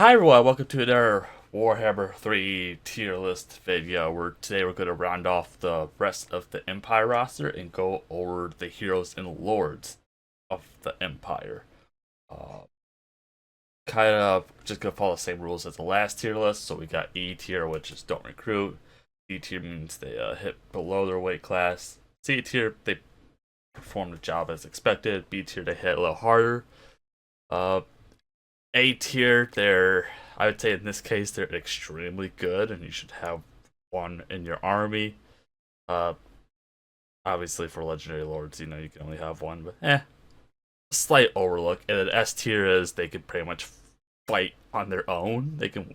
Hi everyone, welcome to another Warhammer 3 tier list video where today we're going to round off the rest of the Empire roster and go over the heroes and lords of the Empire. Uh, kind of just going to follow the same rules as the last tier list. So we got E tier, which is don't recruit. D tier means they hit below their weight class. C tier, they perform the job as expected. B tier, they hit a little harder. Uh, A tier, I would say in this case they're extremely good, and you should have one in your army. Uh, Obviously for legendary lords, you can only have one, but slight overlook. And then S tier is they can pretty much fight on their own. They can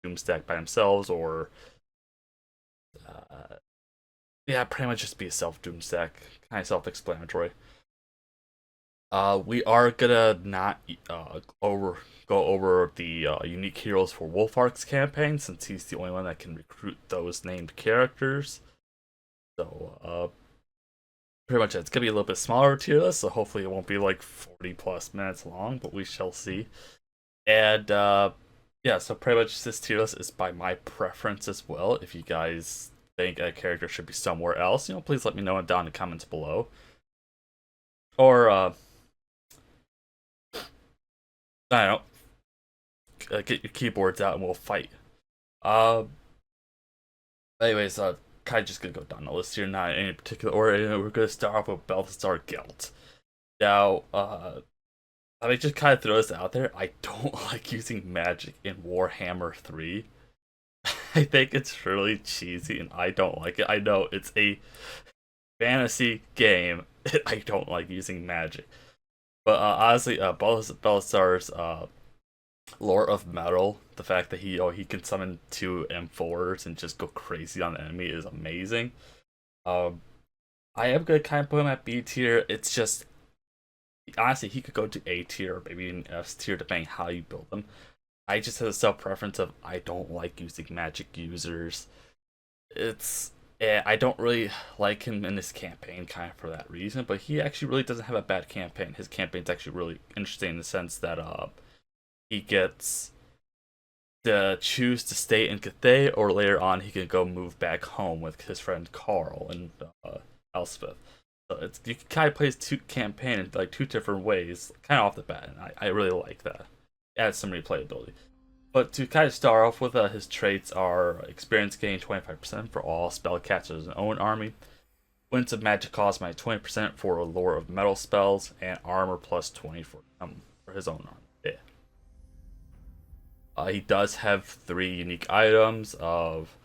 doomstack by themselves, or uh, pretty much just be a self doomstack, kind of self-explanatory. We are gonna not go over the unique heroes for Wolfark's campaign since he's the only one that can recruit those named characters. So pretty much it's gonna be a little bit smaller tier list, so hopefully it won't be like 40 plus minutes long, but we shall see. And yeah, so pretty much this tier list is by my preference as well. If you guys think a character should be somewhere else, please let me know down in the comments below. Or I don't know, get your keyboards out and we'll fight. Uh, Anyways, kind of just gonna go down the list here, not in any particular order. We're gonna start off with Balthazar Gelt. Now, I mean, just kind of throw this out there. I don't like using magic in Warhammer 3. I think it's really cheesy and I don't like it. I know it's a fantasy game. I don't like using magic. But honestly, Balthazar's Lore of Metal, the fact that he can summon two M4s and just go crazy on the enemy is amazing. Um, I am gonna kind of put him at B tier. It's just honestly he could go to A tier or maybe even S tier depending how you build them. I just have a self preference of I don't like using magic users. It's I don't really like him in this campaign kind of for that reason, but he actually really doesn't have a bad campaign. His campaign's actually really interesting in the sense that he gets to choose to stay in Cathay, or later on he can go move back home with his friend Carl and Elspeth. So you can kind of play his campaign in like two different ways, kind of off the bat, and I really like that. It adds some replayability. But to kind of start off with, his traits are experience gain 25% for all spellcasters in own army, winds of magic cost minus 20% for lore of metal spells, and armor plus 20 for his own army. Yeah. He does have three unique items of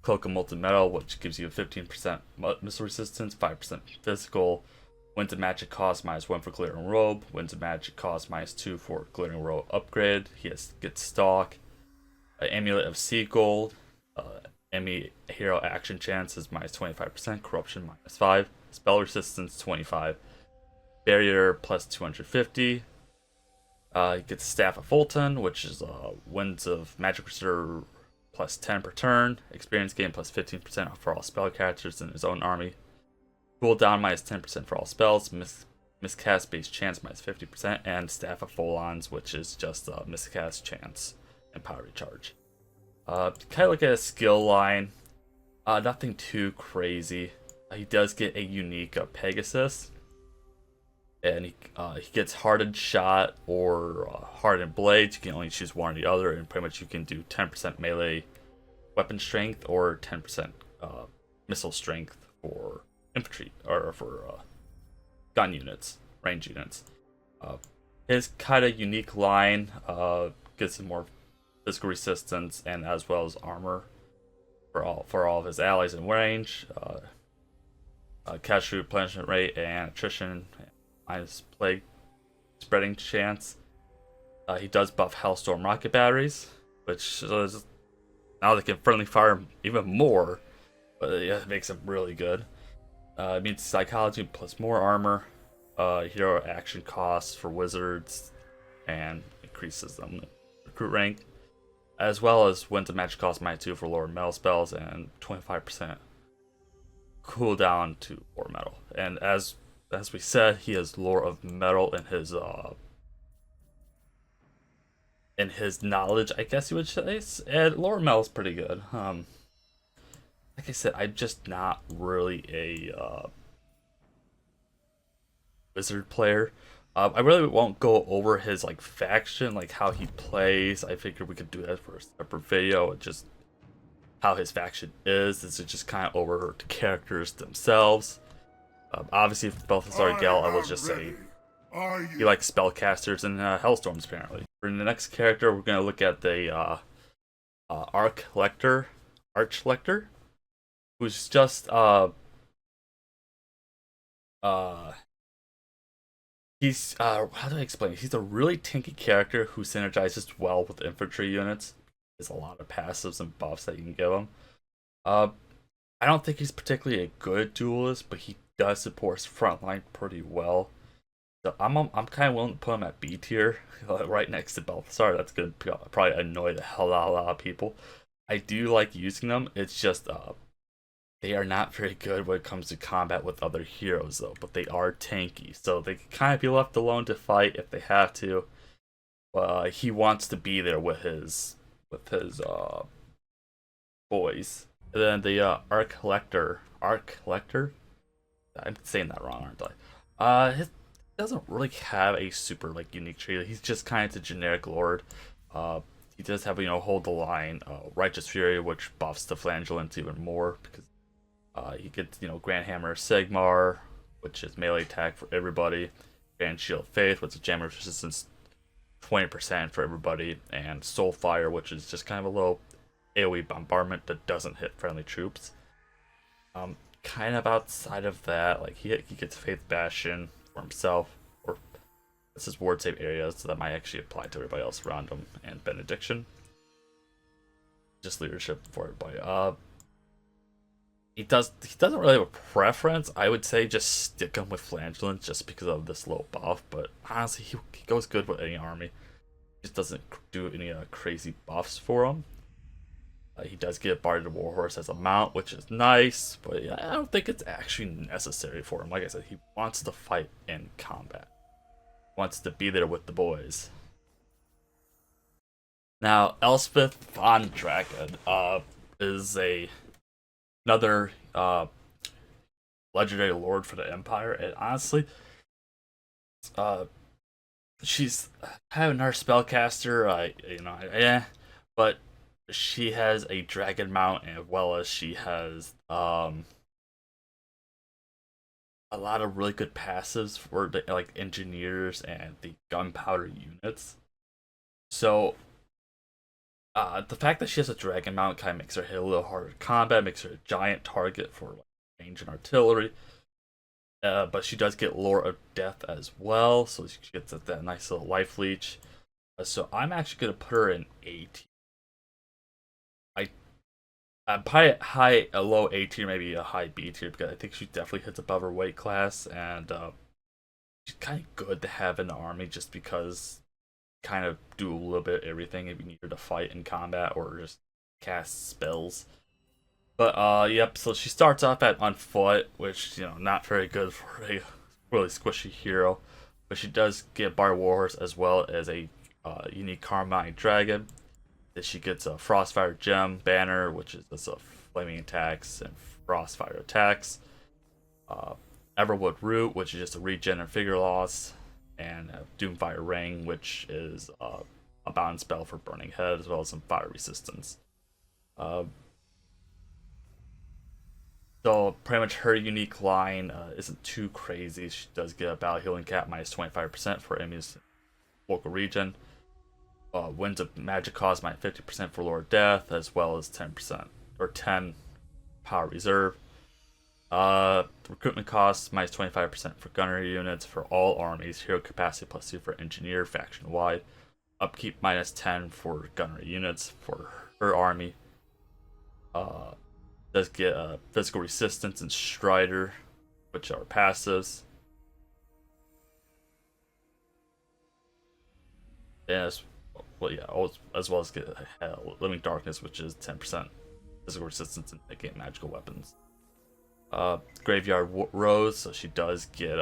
Cloak of Molten Metal, which gives you 15% missile resistance, 5% physical. Winds of Magic cost -1 for Glittering Robe. Winds of Magic cost -2 for Glittering Robe upgrade. He gets Stalk. Amulet of Sea Gold. Enemy hero action chance is -25%. Corruption -5. Spell resistance 25. Barrier plus 250. He gets Staff of Fulton, which is Winds of Magic Reserve plus 10 per turn. Experience gain plus 15% for all spellcasters in his own army. Cooldown -10% for all spells. Miscast base chance -50%. And Staff of Folons, which is just miscast chance and power recharge. Kind of look at his skill line. Nothing too crazy. He does get a unique Pegasus. And he gets hardened shot or hardened blades. You can only choose one or the other, and pretty much you can do 10% melee weapon strength or 10% missile strength for infantry or for gun units, range units. His kind of unique line gives him more physical resistance and as well as armor for all of his allies in range. Casualty replenishment rate and attrition. Minus plague spreading chance. He does buff Hellstorm rocket batteries, which is now they can friendly fire even more, but it makes them really good. It means psychology plus more armor, hero action costs for wizards, and increases them recruit rank, as well as winds of magic cost -2 for lower metal spells and 25% cooldown to lower metal. And as we said, he has lore of metal in his in his knowledge, I guess you would say. And Lord Mel's pretty good. Like I said, I'm just not really a wizard player. I really won't go over his like faction, like how he plays. I figured we could do that for a separate video. Just how his faction is it just kind of over the characters themselves. Obviously, for Balthazar Gel, I will just say he likes spellcasters and hellstorms. Apparently, for the next character, we're gonna look at the Arch Lector, who's just uh he's how do I explain? He's a really tanky character who synergizes well with infantry units. There's a lot of passives and buffs that you can give him. Uh, I don't think he's particularly a good duelist, but he does support his frontline pretty well. So I'm kind of willing to put him at B tier, right next to Balthasar. That's gonna probably annoy the hell out of a lot of people. I do like using them. It's just they are not very good when it comes to combat with other heroes though, but they are tanky, so they can kind of be left alone to fight if they have to. He wants to be there with his boys. And then the Arc Lector. I'm saying that wrong, aren't I? His doesn't really have a super like unique trait. He's just kind of a generic lord. He does have hold the line, Righteous Fury, which buffs the Flagellants even more because he gets Grand Hammer Sigmar, which is melee attack for everybody. Grand Shield of Faith, which is jam resistance 20% for everybody, and Soulfire, which is just kind of a little AoE bombardment that doesn't hit friendly troops. Kind of outside of that, like he gets Faith Bastion for himself, or this is ward save areas, so that might actually apply to everybody else around him, and Benediction. Just leadership for everybody. He doesn't really have a preference. I would say just stick him with Flagellant just because of this low buff, but honestly he goes good with any army. He just doesn't do any crazy buffs for him. He does get Barded Warhorse as a mount, which is nice, but I don't think it's actually necessary for him. Like I said, he wants to fight in combat. He wants to be there with the boys. Now, Elspeth von Draken is another legendary lord for the Empire, and honestly, she's kind of another spellcaster. Yeah, but she has a dragon mount as well as she has a lot of really good passives for the like engineers and the gunpowder units. So the fact that she has a dragon mount kind of makes her hit a little harder in combat, makes her a giant target for like range and artillery. But she does get Lore of Death as well, so she gets that nice little life leech. So I'm actually gonna put her in A tier. I'm probably a low A tier, maybe a high B tier, because I think she definitely hits above her weight class, and she's kind of good to have in the army just because kind of do a little bit of everything if you need her to fight in combat or just cast spells. But yep, so she starts off at on foot, which not very good for a really squishy hero, but she does get Bar Warhorse as well as a unique Carmine Dragon. That she gets a Frostfire Gem banner, which is just a flaming attacks and Frostfire attacks. Everwood Root, which is just a regen and figure loss, and Doomfire Ring, which is a bound spell for Burning Head as well as some fire resistance. So pretty much her unique line isn't too crazy. She does get a battle healing cap minus 25% for enemies local region. Wins of magic cost minus 50% for Lord Death, as well as 10% or 10 power reserve. Recruitment costs minus 25% for gunnery units for all armies. Hero capacity plus 2 for engineer faction wide. Upkeep minus 10 for gunnery units for her army. Does get physical resistance and Strider, which are passives. And as well as get Living Darkness, which is 10% physical resistance and negate magical weapons. Graveyard Rose, so she does get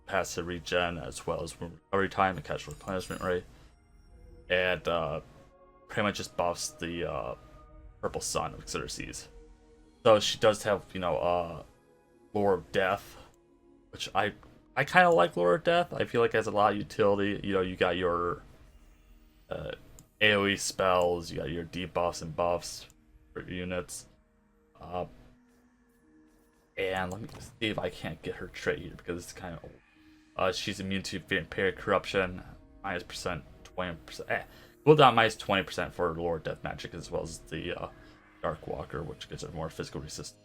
passive regen as well as recovery time and casual replenishment rate. and pretty much just buffs the purple sun of Xerxes. So she does have, Lore of Death, which I kind of like Lore of Death. I feel like it has a lot of utility. You got your AoE spells, you got your debuffs and buffs for your units. And let me see if I can't get her trait here because it's kind of old. She's immune to vampiric corruption, minus percent 20%. Cooldown minus 20% for Lore of Death magic, as well as the Dark Walker, which gives her more physical resistance.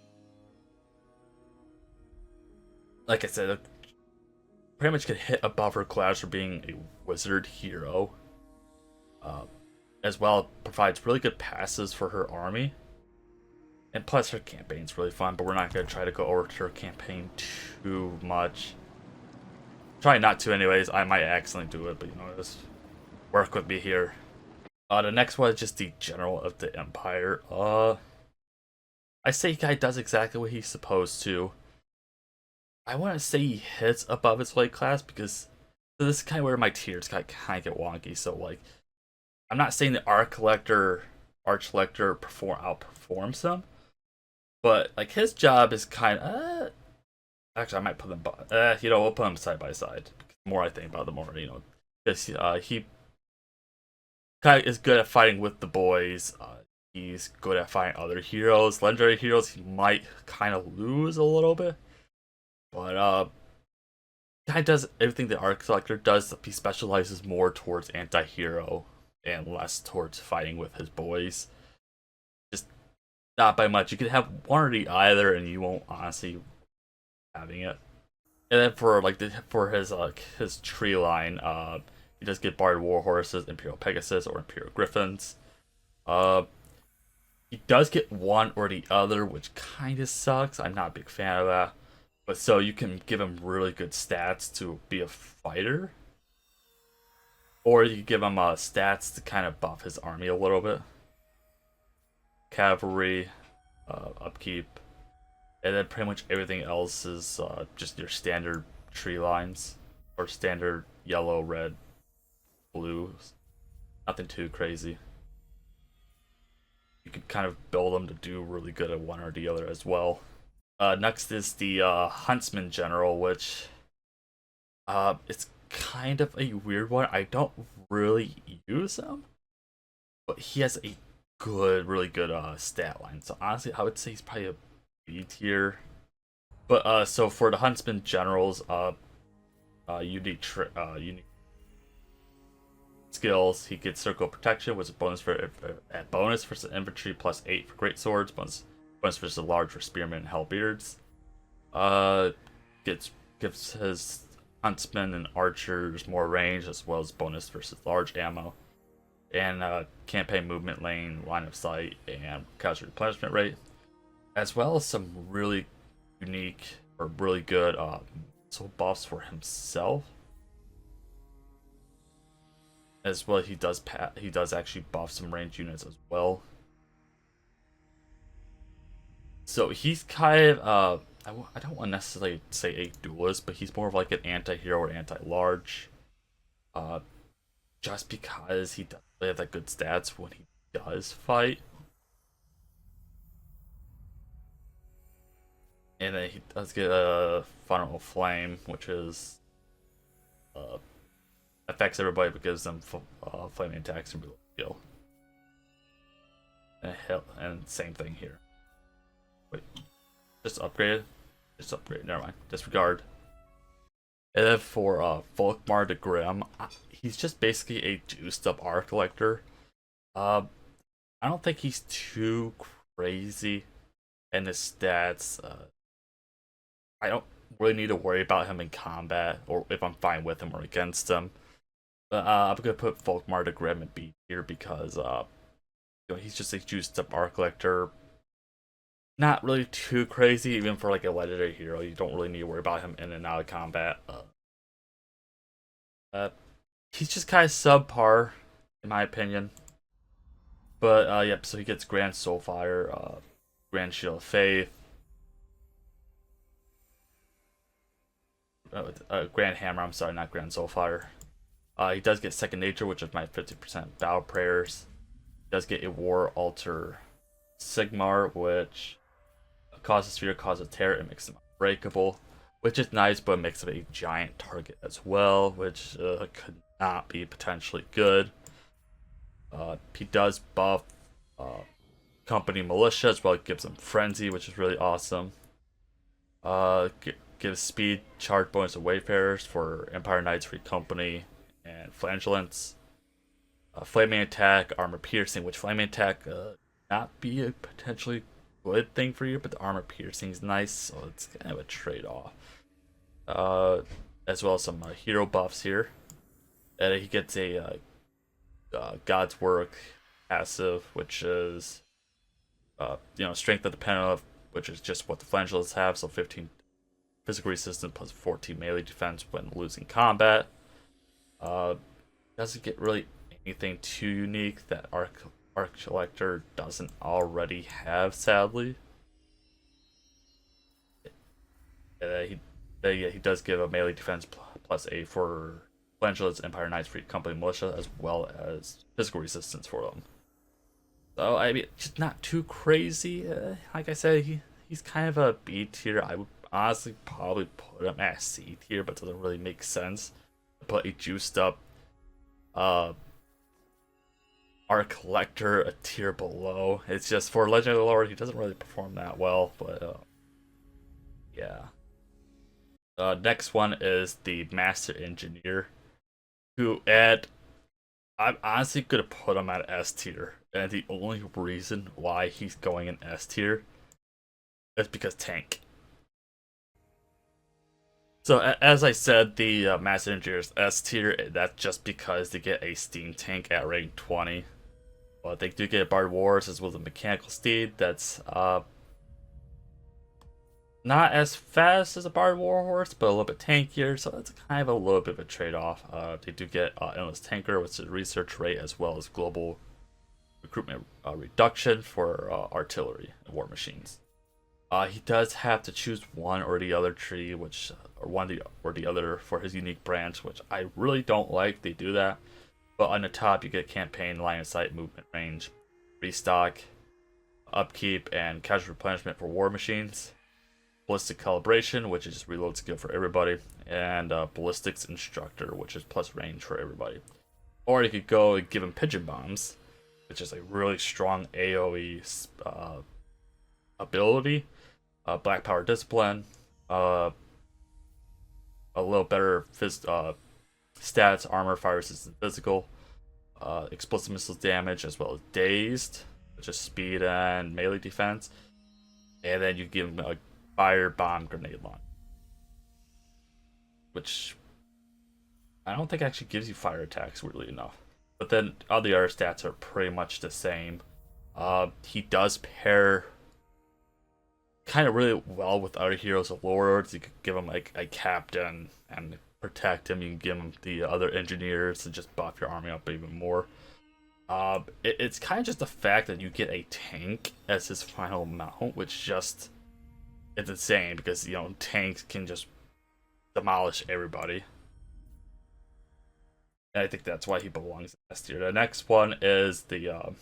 Like I said, pretty much can hit above her class for being a wizard hero. As well, it provides really good passes for her army. And plus, her campaign's really fun, but we're not going to try to go over to her campaign too much. Try not to anyways, I might accidentally do it, but just work with me here. The next one is just the General of the Empire. I say guy does exactly what he's supposed to. I want to say he hits above his weight class because this is kind of where my tiers kind of get wonky. So like, I'm not saying the Arch Collector outperforms him, but like his job is kind of. Actually, I might put them. We'll put them side by side. The more I think about it, the more he kind of is good at fighting with the boys. He's good at fighting other heroes. Legendary heroes, he might kind of lose a little bit. But guy does everything the Arch Collector does. He specializes more towards anti-hero and less towards fighting with his boys. Just not by much. You can have one or the either, and you won't honestly having it. And then for his tree line, he does get Bard War Horses, Imperial Pegasus, or Imperial Griffins. He does get one or the other, which kind of sucks. I'm not a big fan of that. But so you can give him really good stats to be a fighter. Or you can give him stats to kind of buff his army a little bit. Cavalry, upkeep. And then pretty much everything else is just your standard tree lines. Or standard yellow, red, blue. Nothing too crazy. You can kind of build them to do really good at one or the other as well. Next is the Huntsman General, which it's kind of a weird one. I don't really use him, but he has a really good stat line. So honestly, I would say he's probably a B tier. But so for the Huntsman Generals, unique skills. He gets Circle Protection, which is bonus for infantry, plus 8 for great swords, bonus versus large for spearmen and hellbeards. Gives his huntsmen and archers more range, as well as bonus versus large ammo, and campaign movement lane, line of sight, and casualty replenishment rate, as well as some really unique or really good missile buffs for himself. As well, he does actually buff some ranged units as well. So he's kind of I don't want to necessarily say a duelist, but he's more of like an anti-hero or anti-large. Just because he does have that good stats when he does fight. And then he does get a Funnel Flame, which is affects everybody but gives them flaming attacks and skill. And same thing here. Wait, just upgraded? Just upgraded, never mind. Disregard. And then for Volkmar the Grim, he's just basically a juiced up Arch Collector. I don't think he's too crazy in his stats. I don't really need to worry about him in combat, or if I'm fine with him or against him. But I'm gonna put Volkmar the Grim in B tier because he's just a juiced up Arch Collector. Not really too crazy, even for like a legendary hero. You don't really need to worry about him in and out of combat. He's just kind of subpar, in my opinion. But yep. So he gets Grand Soulfire, Grand Shield of Faith, Grand Hammer. I'm sorry, not Grand Soulfire. He does get Second Nature, which is my 50% Battle Prayers. He does get a War Altar Sigmar, which causes fear, causes terror, and makes him unbreakable, which is nice, but makes him a giant target as well, which could not be potentially good. He does buff Company Militia as well. It gives him Frenzy, which is really awesome. Gives speed charge bonus to Wayfarers for Empire Knights, Free Company, and Flagellants. Flaming Attack, Armor Piercing, which Flaming Attack not be a potentially good thing for you, but the Armor Piercing is nice, so it's kind of a trade-off. As well as some hero buffs here. And he gets a God's Work passive, which is Strength of the Penalty, which is just what the Flagellants have, so 15 physical resistance plus 14 melee defense when losing combat. Doesn't get really anything too unique that Arc Collector doesn't already have, sadly. He does give a melee defense plus 8 for Flagellants, Empire Knights, Free Company Militia, as well as physical resistance for them. So, I mean, just not too crazy. Like I said, he's kind of a B tier. I would honestly probably put him at C tier, but it doesn't really make sense to put a juiced up our collector a tier below. It's just for Legendary Lord, he doesn't really perform that well, but yeah. Next one is the Master Engineer, who I'm honestly gonna put him at S tier, and the only reason why he's going in S tier is because tank. So as I said, the Master Engineer is S tier. That's just because they get a steam tank at rank 20. But they do get a Bard Wars as well as a Mechanical Steed that's not as fast as a Bard Warhorse, but a little bit tankier, so that's kind of a little bit of a trade-off. They do get Endless Tanker, which is research rate, as well as global recruitment reduction for artillery and war machines. He does have to choose one or the other tree, or one or the other for his unique branch, which I really don't like. They do that. But on the top, you get campaign, line of sight, movement range, restock, upkeep, and casual replenishment for war machines. Ballistic calibration, which is just reload skill for everybody, and ballistics instructor, which is plus range for everybody. Or you could go and give him pigeon bombs, which is a really strong AoE ability. Black power discipline, a little better stats, armor, fire resistance, physical, explosive missiles damage, as well as dazed, which is speed and melee defense. And then you give him a fire bomb grenade launch, which I don't think actually gives you fire attacks, weirdly enough. But then all the other stats are pretty much the same. He does pair kind of really well with other heroes of Lords. You could give him like a captain and protect him. You can give him the other engineers to just buff your army up even more. It's kind of just the fact that you get a tank as his final mount, which just it's insane because tanks can just demolish everybody. And I think that's why he belongs in S tier. The next one is the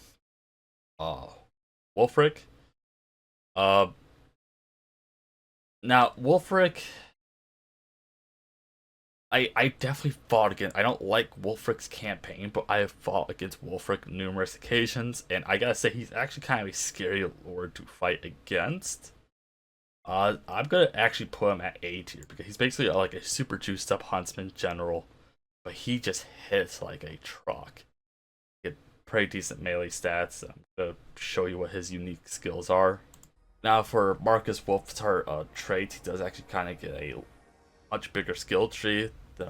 Wulfric. Now Wulfric, I definitely fought against. I don't like Wulfric's campaign, but I have fought against Wulfric numerous occasions, and I gotta say he's actually kind of a scary lord to fight against. I'm gonna actually put him at A tier because he's basically like a super juiced up huntsman general, but he just hits like a truck. He had pretty decent melee stats. I'm gonna show you what his unique skills are. Now for Marcus Wolf's trait, he does actually kind of get a much bigger skill tree than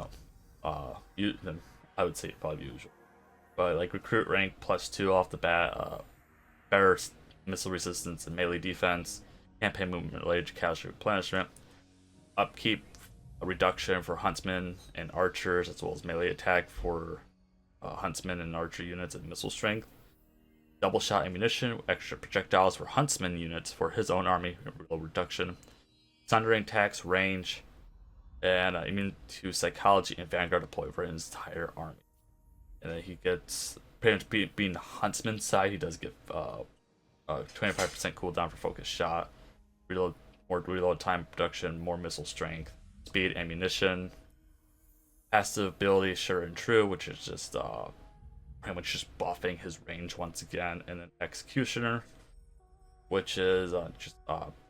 I would say probably usual. But like recruit rank +2 off the bat, better missile resistance and melee defense, campaign movement related to casualty replenishment, upkeep, a reduction for huntsmen and archers, as well as melee attack for huntsmen and archer units and missile strength. Double shot ammunition, extra projectiles for huntsman units for his own army, reduction. Sundering attacks, range, and immune to psychology and vanguard deploy for his entire army. And then he gets pretty much being the huntsman side. He does get 25% cooldown for focus shot, reload more reload time production, more missile strength, speed, ammunition, passive ability sure and true, which is just pretty much just buffing his range once again, and then executioner, which is just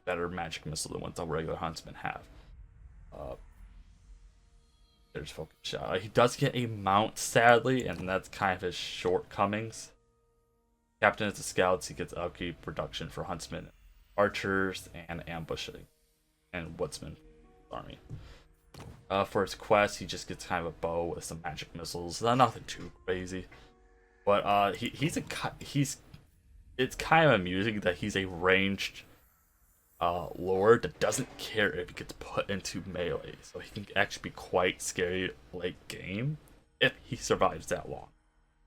better magic missile than what the regular huntsmen have. Uh, there's focus shot. He does get a mount, sadly, and that's kind of his shortcomings. Captain is the scouts. He gets upkeep reduction for huntsmen, archers, and ambushing, and woodsman army. For his quest, he just gets kind of a bow with some magic missiles. Nothing too crazy, but he's it's kind of amusing that he's a ranged lord that doesn't care if he gets put into melee, so he can actually be quite scary late game if he survives that long.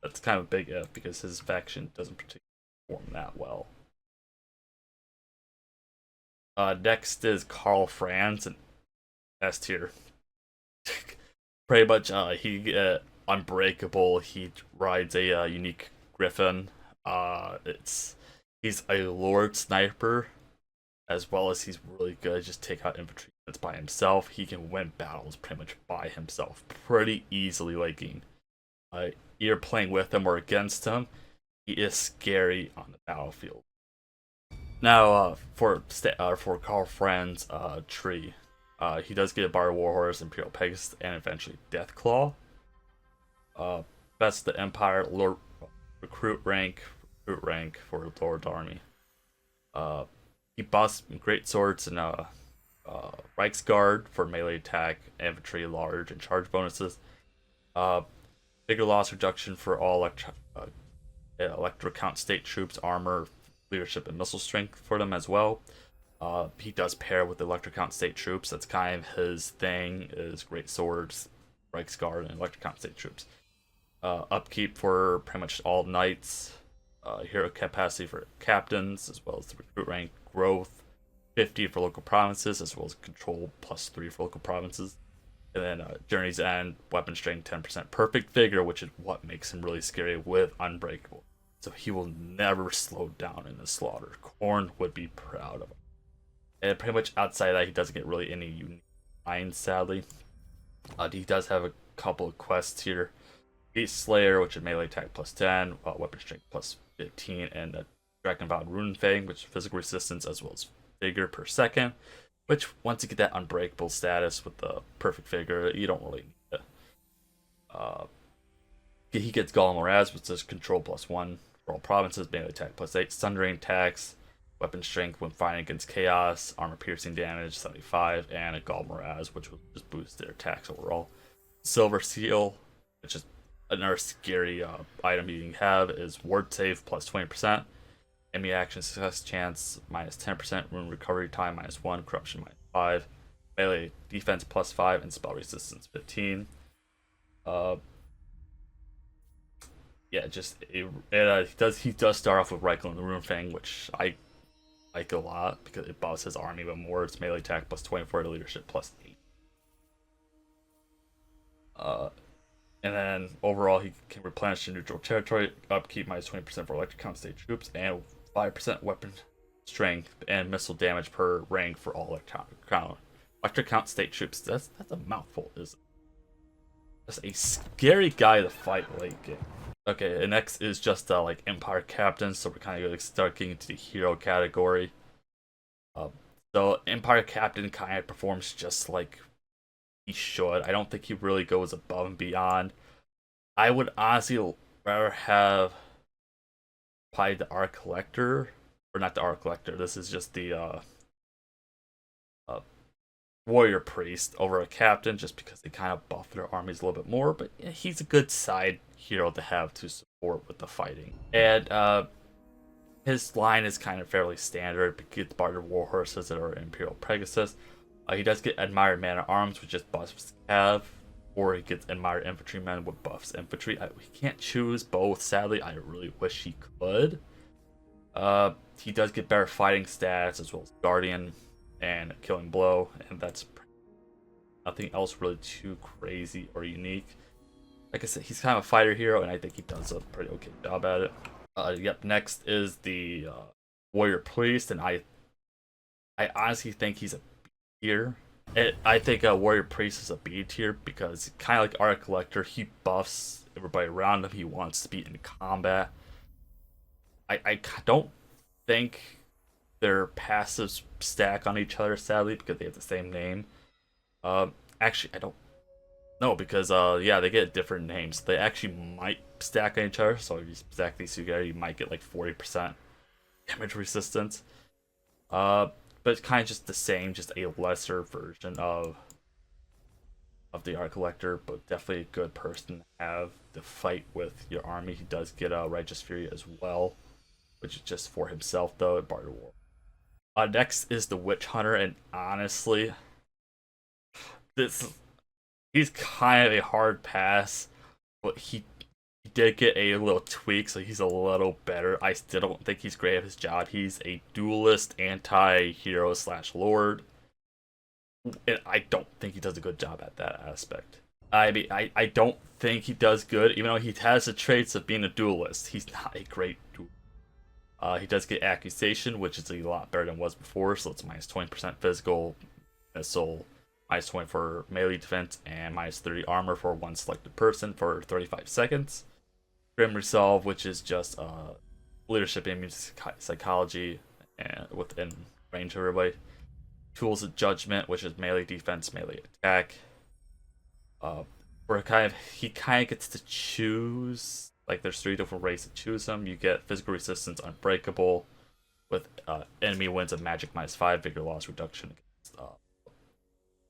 That's kind of a big if because his faction doesn't particularly perform that well. Next is Karl Franz, an S tier. Pretty much, he unbreakable. He rides a unique griffin. He's a lord sniper, as well as he's really good. Just take out infantry that's by himself. He can win battles pretty much by himself, pretty easily late game. You're playing with him or against him. He is scary on the battlefield. Now, for Karl Franz tree. He does get a Bar Warhorse, Imperial Pegasus, and eventually Deathclaw. Best of the Empire, Lord, recruit rank for Lord Army. He buffs great swords and Reichsguard for melee attack, infantry, large, and charge bonuses. Bigger loss reduction for all electro count state troops, armor, leadership, and missile strength for them as well. He does pair with the electro count state troops. That's kind of his thing, is great swords, Reichsguard, and electro count state troops. Upkeep for pretty much all knights. Hero capacity for captains, as well as the recruit rank growth. 50 for local provinces, as well as control +3 for local provinces. And then Journey's End, weapon strength 10%. Perfect figure, which is what makes him really scary with Unbreakable. So he will never slow down in the slaughter. Khorne would be proud of him. And pretty much outside of that, he doesn't get really any unique lines, sadly. He does have a couple of quests here. Beast Slayer, which is melee attack +10, weapon strength +15, and the Dragonbound Runefang, which is physical resistance as well as figure per second. Which, once you get that unbreakable status with the perfect figure, you don't really need it. He gets Golem Moraz, which is control +1 for all provinces, melee attack +8, sundering attacks, weapon strength when fighting against chaos, armor piercing damage 75, and a Golem Moraz, which will just boost their attacks overall. Silver Seal, which is another scary item you can have, is ward save +20%. Enemy action success chance -10%, wound recovery time -1, corruption -5, melee defense +5, and spell resistance 15. He does start off with Reichel and the Runefang, which I like a lot because it buffs his army even more. It's melee attack +24 to leadership +8. And then overall, he can replenish the neutral territory, upkeep -20% for electric count state troops, and 5% weapon strength and missile damage per rank for all electric count state troops. That's a mouthful, isn't it? That's a scary guy to fight late game. Okay, and next is just like Empire Captains, so we're kind of start getting into the hero category. So Empire Captain kind of performs just like he should. I don't think he really goes above and beyond. I would honestly rather have probably the Art Collector, or not the Art Collector. This is just the Warrior Priest over a Captain, just because they kind of buff their armies a little bit more. But yeah, he's a good side hero to have to support with the fighting. And his line is kind of fairly standard. He gets Bartered Warhorses that are Imperial Pegasus. He does get Admired Man at Arms, which just buffs Cav, or he gets Admired Infantryman, which buffs Infantry. He can't choose both, sadly. I really wish he could. He does get better fighting stats, as well as Guardian and Killing Blow, and that's Nothing else really too crazy or unique. Like I said, he's kind of a fighter hero, and I think he does a pretty okay job at it. Yep. Next is the warrior priest, and I honestly think he's a B tier. I think warrior priest is a B tier because kind of like art collector, he buffs everybody around him. He wants to be in combat. I don't think their passives stack on each other, sadly, because they have the same name. Actually, I don't know because yeah, they get different names. They actually might stack on each other. So if you stack these together, you might get like 40% damage resistance. But it's kind of just the same, just a lesser version of the art collector, but definitely a good person to have to fight with your army. He does get a righteous fury as well, which is just for himself though at Bard of War. Next is the Witch Hunter, and honestly, this he's kind of a hard pass, but he did get a little tweak, so he's a little better. I still don't think he's great at his job. He's a duelist, anti-hero slash lord, and I don't think he does a good job at that aspect. I mean, I don't think he does good, even though he has the traits of being a duelist. He's not a great duelist. He does get accusation, which is a lot better than it was before, so it's minus 20% physical, missile, minus 20 for melee defense, and minus 30 armor for one selected person for 35 seconds. Grim Resolve, which is just leadership, immune psychology, and within range of everybody. Tools of Judgment, which is melee defense, melee attack. Where he kind of gets to choose. Like there's 3 different ways to choose them. You get physical resistance, unbreakable, with enemy wins of magic -5, vigor loss reduction against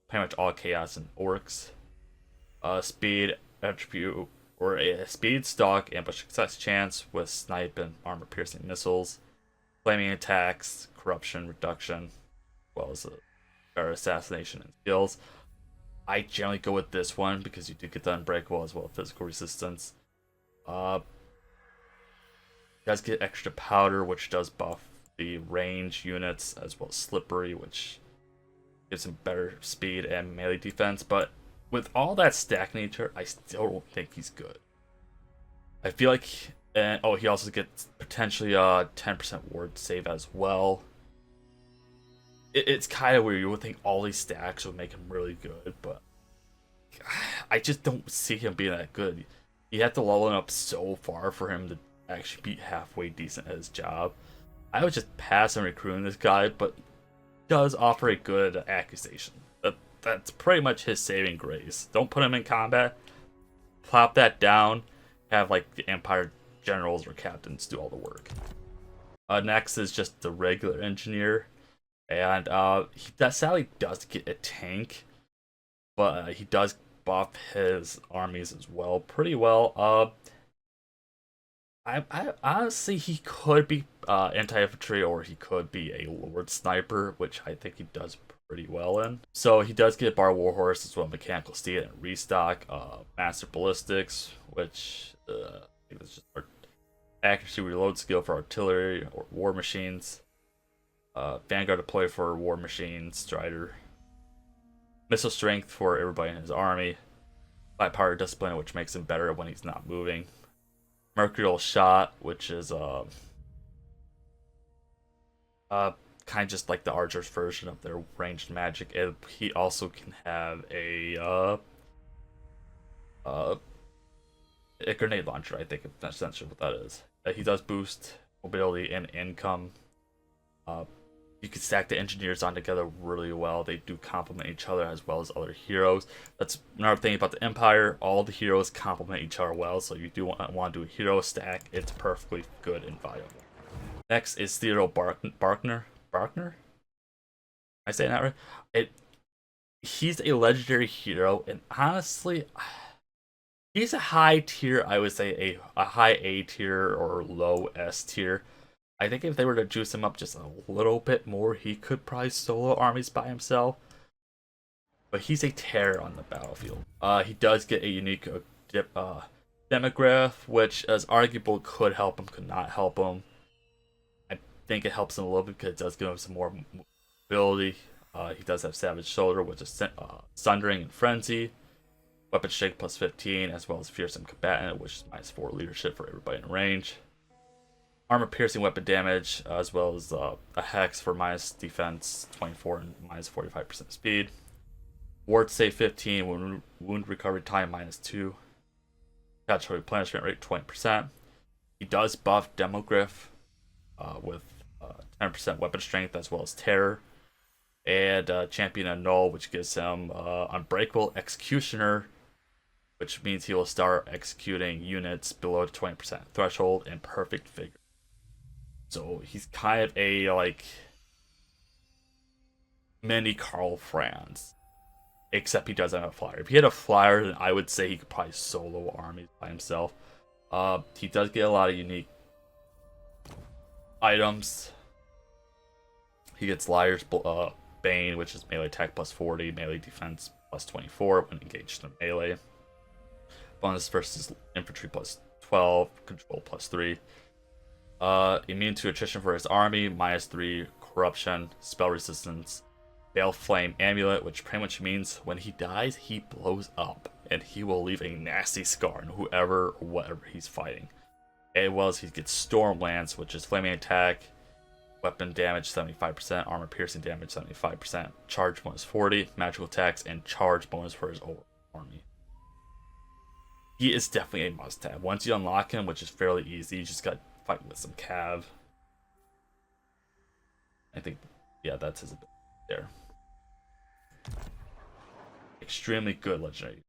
pretty much all chaos and orcs. Speed attribute or a speed stock ambush success chance with snipe and armor piercing missiles, flaming attacks, corruption reduction, as well as better assassination and skills. I generally go with this one because you do get the unbreakable as well as physical resistance. You guys get extra powder, which does buff the range units, as well as slippery, which gives him better speed and melee defense. But with all that stack nature, I still don't think he's good. I feel like, and he also gets potentially 10% ward save as well. It's kind of weird. You would think all these stacks would make him really good, but I just don't see him being that good. You have to level him up so far for him to actually be halfway decent at his job. I would just pass on recruiting this guy, but he does offer a good accusation. That's pretty much his saving grace. Don't put him in combat. Plop that down. Have like the Empire generals or captains do all the work. Next is just the regular engineer, and that sadly does get a tank, but he does buff his armies as well pretty well. I honestly, he could be anti-infantry or he could be a lord sniper, which I think he does pretty well in. So he does get Bar Warhorse as well, mechanical steel and restock, master ballistics, which I think that's just our accuracy reload skill for artillery or war machines. Vanguard deploy for war machines, Strider. Missile strength for everybody in his army. Light power discipline, which makes him better when he's not moving. Mercurial shot, which is kind of just like the archer's version of their ranged magic. And he also can have a grenade launcher, I think, if that's not sure what that is. He does boost mobility and income. You can stack the engineers on together really well. They do complement each other as well as other heroes. That's another thing about the Empire. All the heroes complement each other well, so you do want to do a hero stack. It's perfectly good and viable. Next is Theodore Barkner. Barkner? Am I saying that right? He's a legendary hero, and honestly, he's a high tier. I would say a high A tier or low S tier. I think if they were to juice him up just a little bit more, he could probably solo armies by himself. But he's a terror on the battlefield. He does get a unique demograph, which as arguable could help him, could not help him. I think it helps him a little bit because it does give him some more mobility. He does have Savage Shoulder, which is Sundering and Frenzy. Weapon Strength plus 15, as well as Fearsome Combatant, which is -4 leadership for everybody in range. Armor piercing weapon damage, as well as a Hex for minus defense 24 and minus 45% speed. Ward save 15, wound recovery time -2. Natural replenishment rate 20%. He does buff Demogryph with 10% weapon strength as well as terror. And Champion Annul, which gives him Unbreakable Executioner, which means he will start executing units below the 20% threshold in perfect vigor. So he's kind of a like mini Karl Franz, except he doesn't have a flyer. If he had a flyer, then I would say he could probably solo armies by himself. He does get a lot of unique items. He gets Liar's Bane, which is melee attack plus 40, melee defense plus 24 when engaged in melee. Bonus versus infantry plus 12, control plus 3. Immune to attrition for his army, -3 corruption, spell resistance, Bale Flame Amulet, which pretty much means when he dies, he blows up and he will leave a nasty scar on whoever or whatever he's fighting. As well as he gets Storm Lance, which is flaming attack, weapon damage 75%, armor piercing damage 75%, charge bonus 40, magical attacks, and charge bonus for his overall army. He is definitely a must-have. Once you unlock him, which is fairly easy, you just got to fight with some Cav. I think, yeah, that's his ability there. Extremely good legendary.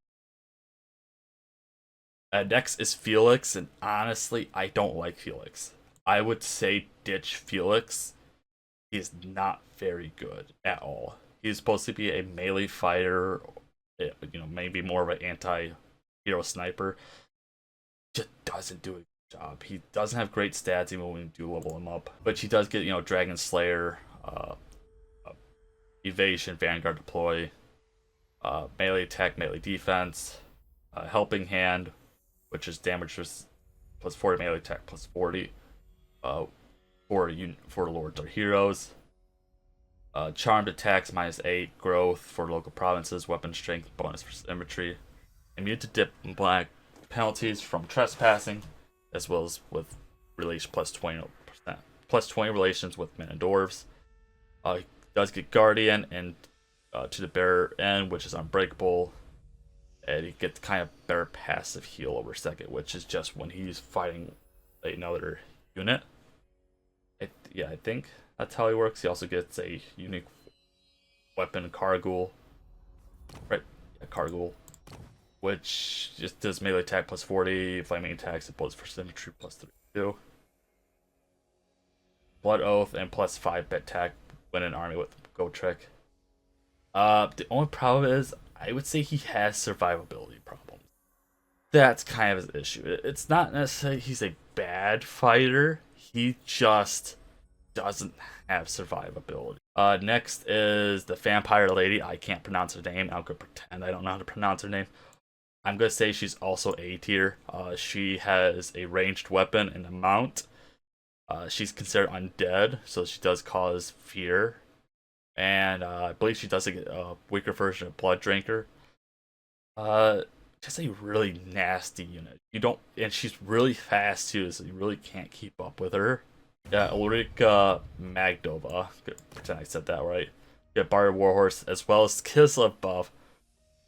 Next is Felix, and honestly, I don't like Felix. I would say ditch Felix. He is not very good at all. He's supposed to be a melee fighter, maybe more of an anti-hero sniper. Just doesn't do a good job. He doesn't have great stats even when you do level him up. But he does get, Dragon Slayer, Evasion, Vanguard Deploy, melee attack, melee defense, Helping Hand, which is damage plus 40, melee attack plus 40 for lords or heroes. Charmed attacks -8, growth for local provinces, weapon strength bonus for infantry, immune to diplomatic penalties from trespassing, as well as with relation plus 20%, plus 20 relations with men and dwarves. He does get Guardian and to the bearer end, which is unbreakable, and he gets kind of better passive heal over second, which is just when he's fighting another unit. I think that's how he works. He also gets a unique weapon, Kargul, right? Yeah, Kargul, which just does melee attack plus 40, flaming attacks, and bullets for symmetry plus 32. Blood Oath and plus 5 bet attack when an army with Go Trick. The only problem is, I would say he has survivability problems. That's kind of his issue. It's not necessarily he's a bad fighter. He just doesn't have survivability. Next is the Vampire Lady. I can't pronounce her name. I'm gonna pretend I don't know how to pronounce her name. I'm gonna say she's also A tier. She has a ranged weapon and a mount. She's considered undead, so she does cause fear. And I believe she does get a weaker version of Blood Drinker. Just a really nasty unit. And she's really fast too, so you really can't keep up with her. Yeah, Ulrika Magdova. Pretend I said that right. Yeah, Bard Warhorse, as well as Kislev buff.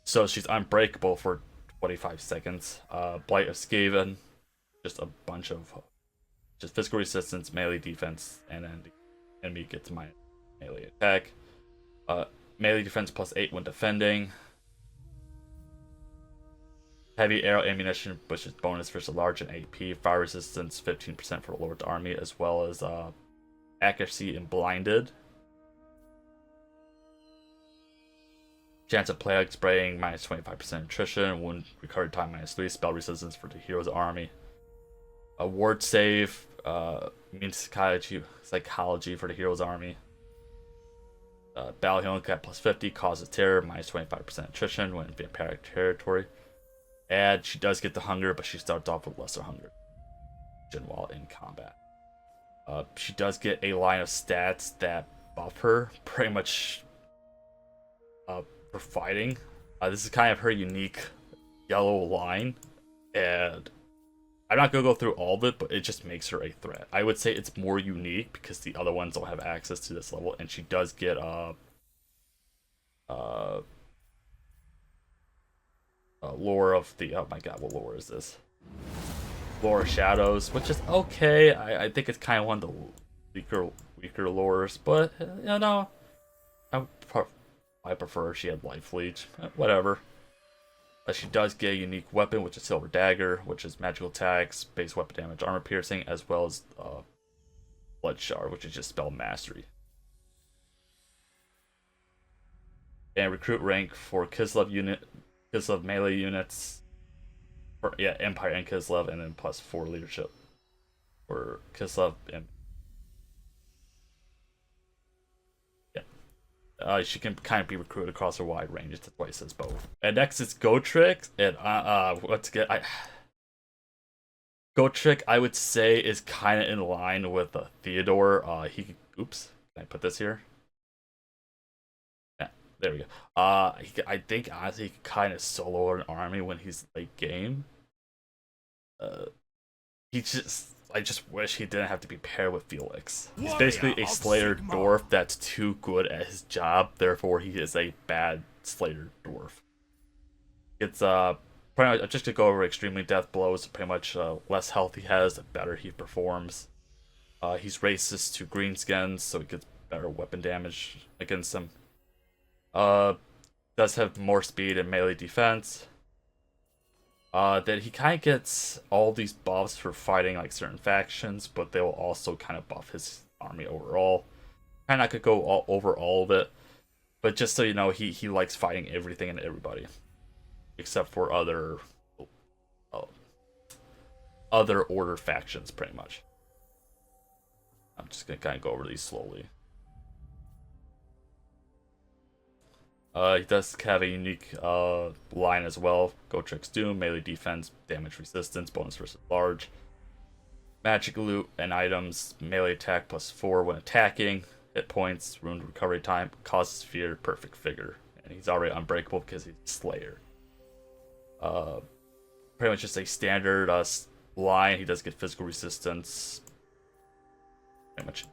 So she's unbreakable for 25 seconds. Blight of Skaven. Just a bunch of just physical resistance, melee defense, and then the enemy gets my melee attack. Melee defense plus 8 when defending. Heavy arrow ammunition, which is bonus versus large and AP. Fire resistance 15% for the Lord's army, as well as accuracy and blinded. Chance of plague spraying -25% attrition. Wound recovery time -3. Spell resistance for the hero's army. A ward save means psychology for the hero's army. Battle healing at plus 50 causes terror, -25% attrition when in vampiric territory. And she does get the hunger, but she starts off with lesser hunger while in combat. She does get a line of stats that buff her pretty much for fighting. This is kind of her unique yellow line, and I'm not gonna go through all of it, but it just makes her a threat. I would say it's more unique because the other ones don't have access to this level, and she does get lore of the, oh my god, what lore is this? Lore of Shadows, which is okay. I think it's kind of one of the weaker lores, but you know, I prefer she had life leech. Whatever. She does get a unique weapon, which is Silver Dagger, which is magical attacks, base weapon damage, armor piercing, as well as Blood Shard, which is just spell mastery. And recruit rank for Kislev melee units. For, yeah, Empire and Kislev, and then +4 leadership for Kislev and she can kind of be recruited across a wide range. That's why it says both. And next is Gotrek. And Gotrek, I would say, is kind of in line with Theodore. Oops, can I put this here? Yeah, there we go. I think honestly he can kind of solo an army when he's late game. I just wish he didn't have to be paired with Felix. He's basically a Slayer dwarf that's too good at his job, therefore he is a bad Slayer dwarf. It's pretty much, just to go over extremely death blows, pretty much less health he has, the better he performs. He's racist to greenskins, so he gets better weapon damage against them. Does have more speed and melee defense. That he kind of gets all these buffs for fighting like certain factions, but they will also kind of buff his army overall. Kind of not gonna go over all of it, but just so you know, he likes fighting everything and everybody, except for other order factions, pretty much. I'm just gonna kind of go over these slowly. He does have a unique line as well. Gotrek's Doom, melee defense, damage resistance, bonus versus large. Magic loot and items, melee attack +4 when attacking, hit points, wound recovery time, causes fear, perfect figure. And he's already unbreakable because he's a Slayer. Pretty much just a standard line. He does get physical resistance. Pretty much.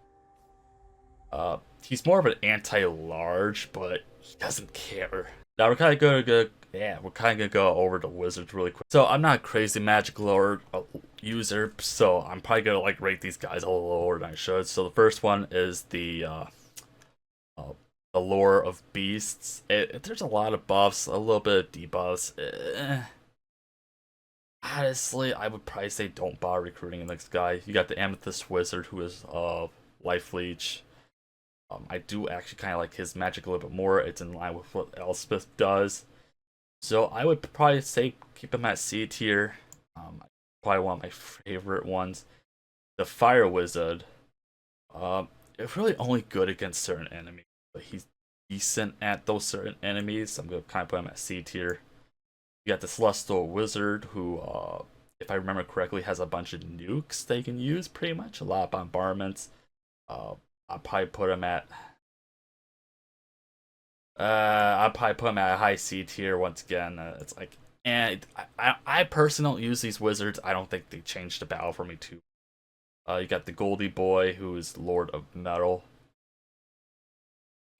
He's more of an anti-large, but he doesn't care. Now we're kind of gonna go over the wizards really quick. So I'm not a crazy magic lore user, so I'm probably gonna like rate these guys a little lower than I should. So the first one is the lore of beasts. There's a lot of buffs, a little bit of debuffs. Honestly, I would probably say don't bother recruiting this guy. You got the Amethyst Wizard, who is life leech. I do actually kind of like his magic a little bit more. It's in line with what Elspeth does. So I would probably say keep him at C tier. Probably one of my favorite ones. The Fire Wizard. It's really only good against certain enemies, but he's decent at those certain enemies. So I'm going to kind of put him at C tier. You got the Celestial Wizard, who, if I remember correctly, has a bunch of nukes they can use, pretty much. A lot of bombardments. I'll probably put him at a high C tier once again. It's like, and I personally don't use these wizards. I don't think they changed the battle for me too. You got the Goldie Boy, who is Lord of Metal.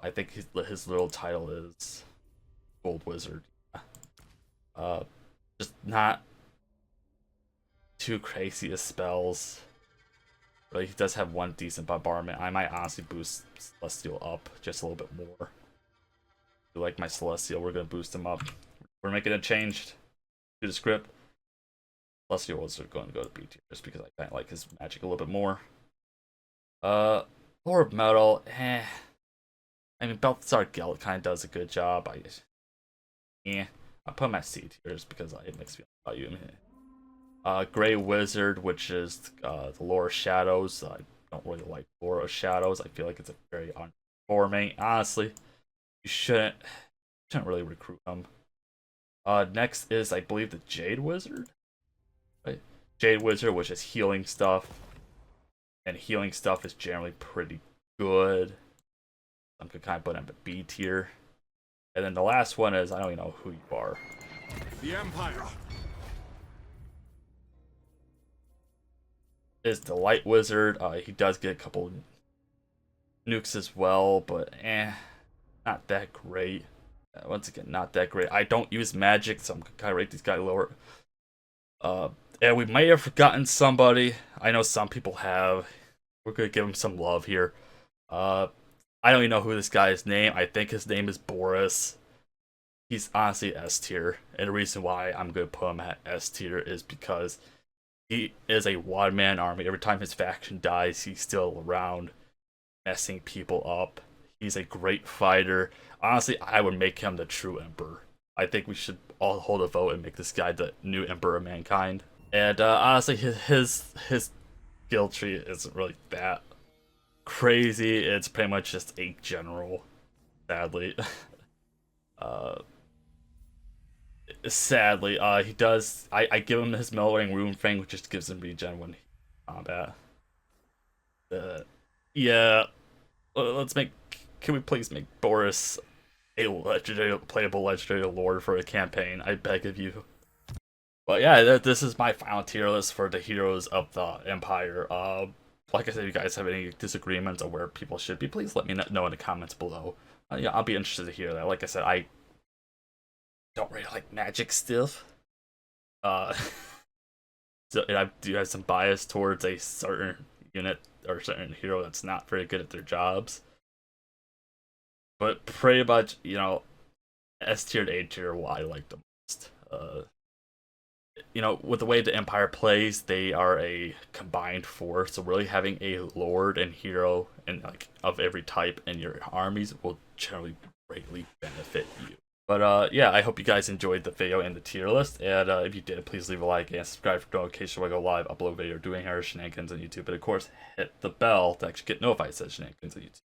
I think his little title is Gold Wizard. Just not too crazy as spells. But he does have one decent bombardment. I might honestly boost Celestial up just a little bit more. If you like my Celestial, we're gonna boost him up. We're making a change to the script. Celestial was going to go to B tier just because I kind of like his magic a little bit more. Lord of Metal, I mean, Balthazar Gelt kind of does a good job. I put him at C tiers because I have mixed feelings about you. Grey Wizard, which is the Lore of Shadows. I don't really like Lore of Shadows. I feel like it's a very unperforming. Honestly, you shouldn't really recruit him. Next is, I believe, the Jade Wizard. Right? Jade Wizard, which is healing stuff. And healing stuff is generally pretty good. I'm gonna kind of put him at B tier. And then the last one is, I don't even know who you are. The Empire. Is the Light Wizard. He does get a couple nukes as well, but not that great. Once again, not that great. I don't use magic, so I'm gonna kind of rate these guys lower. And we may have forgotten somebody. I know some people have. We're gonna give him some love here. I don't even know who this guy's name. I think his name is Boris. He's honestly S tier, and the reason why I'm gonna put him at S tier is because he is a one-man army. Every time his faction dies, he's still around, messing people up. He's a great fighter. Honestly, I would make him the true emperor. I think we should all hold a vote and make this guy the new emperor of mankind. And honestly, his skill tree isn't really that crazy. It's pretty much just a general, sadly. Sadly, he does. I give him his mellowing rune thing, which just gives him regen when he combat. Yeah, let's make. Can we please make Boris a legendary, playable legendary lord for a campaign? I beg of you. But yeah, this is my final tier list for the heroes of the Empire. Like I said, if you guys have any disagreements on where people should be, please let me know in the comments below. Yeah, I'll be interested to hear that. Like I said, I don't really like magic stuff. So I do have some bias towards a certain unit or certain hero that's not very good at their jobs. But pretty much, S tier to A tier, what I like the most. With the way the Empire plays, they are a combined force. So really having a lord and hero and of every type in your armies will generally greatly benefit you. But yeah, I hope you guys enjoyed the video and the tier list. And if you did, please leave a like and subscribe for notifications when I go live, upload video, doing hair shenanigans on YouTube. But of course, hit the bell to actually get notified of shenanigans on YouTube.